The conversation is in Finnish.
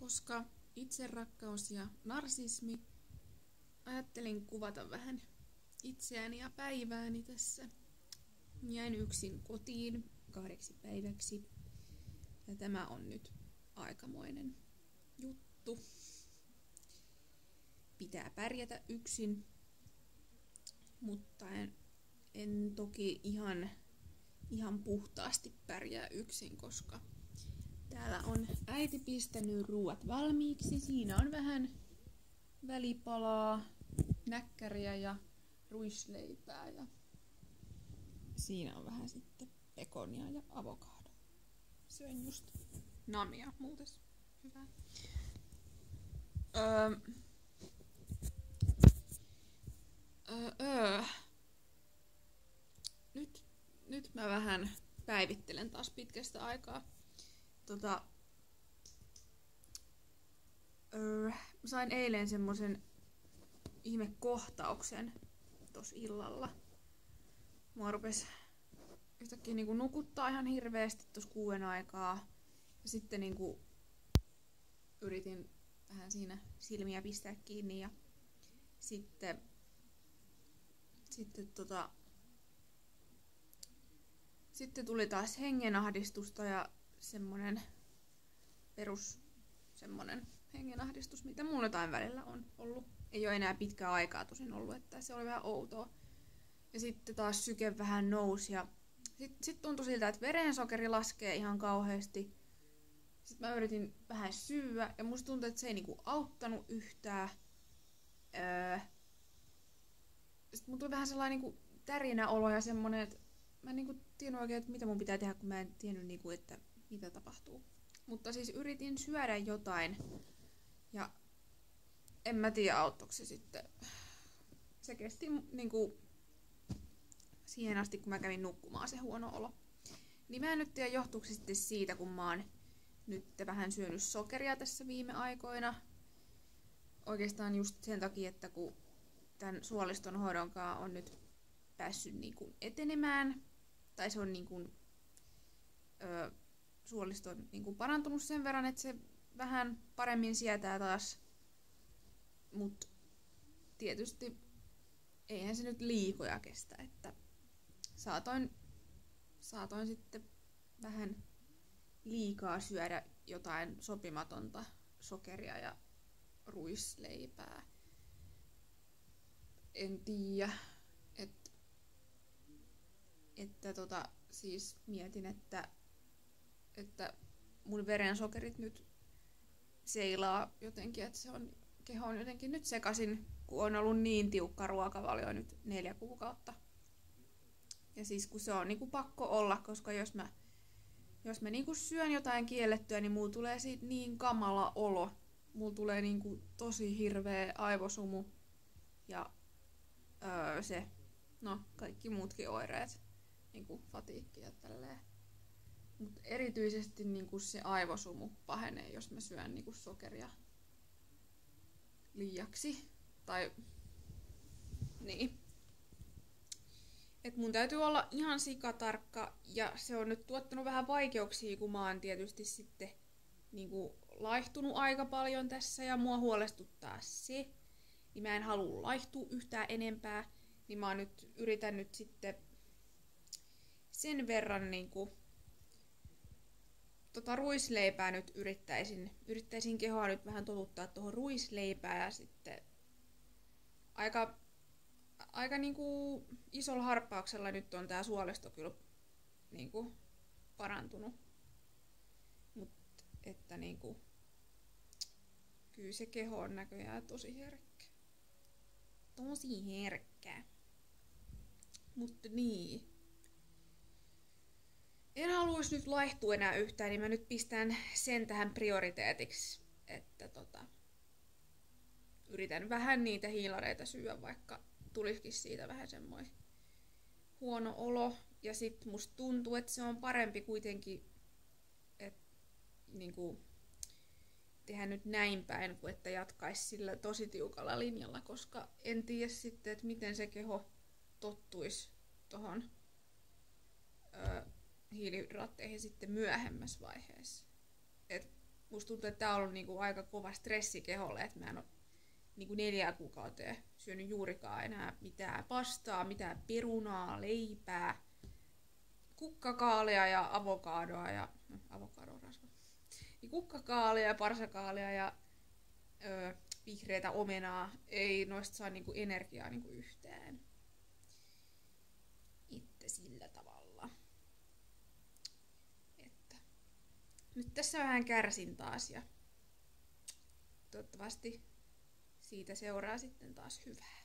koska itserakkaus ja narsismi, ajattelin kuvata vähän itseäni ja päivääni tässä. Jäin yksin kotiin 2 päiväksi ja tämä on nyt aikamoinen juttu. Pitää pärjätä yksin, mutta en toki ihan puhtaasti pärjää yksin, koska täällä on äiti pistänyt ruuat valmiiksi. Siinä on vähän välipalaa, näkkäriä ja ruisleipää ja siinä on vähän sitten pekonia ja avokado. Syön just namia muuten. Hyvä. Nyt mä vähän päivittelen taas pitkästä aikaa. Sain eilen semmosen ihmekohtauksen tossa illalla. Mua rupes yhtäkkiä niinku nukuttaa ihan hirveesti tossa 6 aikaa. Ja sitten niinku yritin vähän siinä silmiä pistää kiinni ja sitten tuli taas hengenahdistusta ja semmonen hengenahdistus, mitä mulla jotain välillä on ollut. Ei ole enää pitkää aikaa tosin ollut, että se oli vähän outoa. Ja sitten taas syke vähän nousi ja sit tuntui siltä, että verensokeri laskee ihan kauheasti. Sitten mä yritin vähän syyä ja musta tuntui, että se ei niinku auttanut yhtään. Sitten mun tuli vähän sellainen niinku tärinä olo ja semmonen, että mä en niinku tiennyt oikein, että mitä mun pitää tehdä, kun mä en tiennyt niinku, että mitä tapahtuu. Mutta siis yritin syödä jotain ja en mä tiedä auttoiko se sitten. Se kesti niinku siihen asti, kun mä kävin nukkumaan se huono olo. Niin mä en nyt tiedä johtuuko se sitten siitä, kun mä oon nyt vähän syönyt sokeria tässä viime aikoina. Oikeastaan just sen takia, että kun tämän suoliston hoidonkaan on nyt päässyt niinku etenemään, tai se on niinku, suolisto on niinku parantunut sen verran, että se vähän paremmin sietää taas. Mut tietysti eihän se nyt liikoja kestä, että saatoin sitten vähän liikaa syödä jotain sopimatonta sokeria ja ruisleipää. En tiedä, siis mietin, että mun verensokerit nyt seilaa jotenkin, että keho on jotenkin nyt sekaisin, kun on ollut niin tiukka ruokavalio nyt 4 kuukautta. Ja siis kun se on niinku pakko olla, koska jos mä niinku syön jotain kiellettyä, niin mulla tulee siitä niin kamala olo. Mulla tulee niinku tosi hirveä aivosumu ja kaikki muutkin oireet, niinku fatiikki ja tälleen. Mut erityisesti niinku se aivosumu pahenee, jos mä syön niinku sokeria liiaksi. Tai niin. Et mun täytyy olla ihan sikatarkka ja se on nyt tuottanut vähän vaikeuksia, kun mä oon tietysti sitten niinku laihtunut aika paljon tässä ja mua huolestuttaa se. Niin mä en halua laihtua yhtään enempää, niin mä yritän nyt sitten sen verran niinku ruisleipää nyt yrittäisin kehoa nyt vähän totuttaa tuohon ruisleipään ja sitten aika niinku isolla harppauksella nyt on tää suolisto kyllä niinku parantunut. Mut että niinku kyllä se keho on näköjään tosi herkkä. Tosi herkkä. Mutta niin. En haluaisi nyt laihtua enää yhtään, niin mä nyt pistän sen tähän prioriteetiksi, että yritän vähän niitä hiilareita syödä, vaikka tulisikin siitä vähän semmoinen huono olo. Ja sit musta tuntuu, että se on parempi kuitenkin, että niinku tehdä nyt näin päin, kuin että jatkaisi sillä tosi tiukalla linjalla, koska en tiedä sitten, että miten se keho tottuisi tohon hiilihydraatteihin sitten myöhemmässä vaiheessa. Et musta tuntuu, että tää on ollut niinku aika kova stressi keholle, että mä en ole niinku 4 kuukauteen syönyt juurikaan enää mitään pastaa, mitään perunaa, leipää, kukkakaalia ja avokadoa ja avokado on rasva. Niin kukkakaalia ja parsakaalia ja vihreätä omenaa. Ei noista saa niinku energiaa niinku yhtään. Itse sillä tavalla. Että nyt tässä vähän kärsin taas ja toivottavasti siitä seuraa sitten taas hyvää.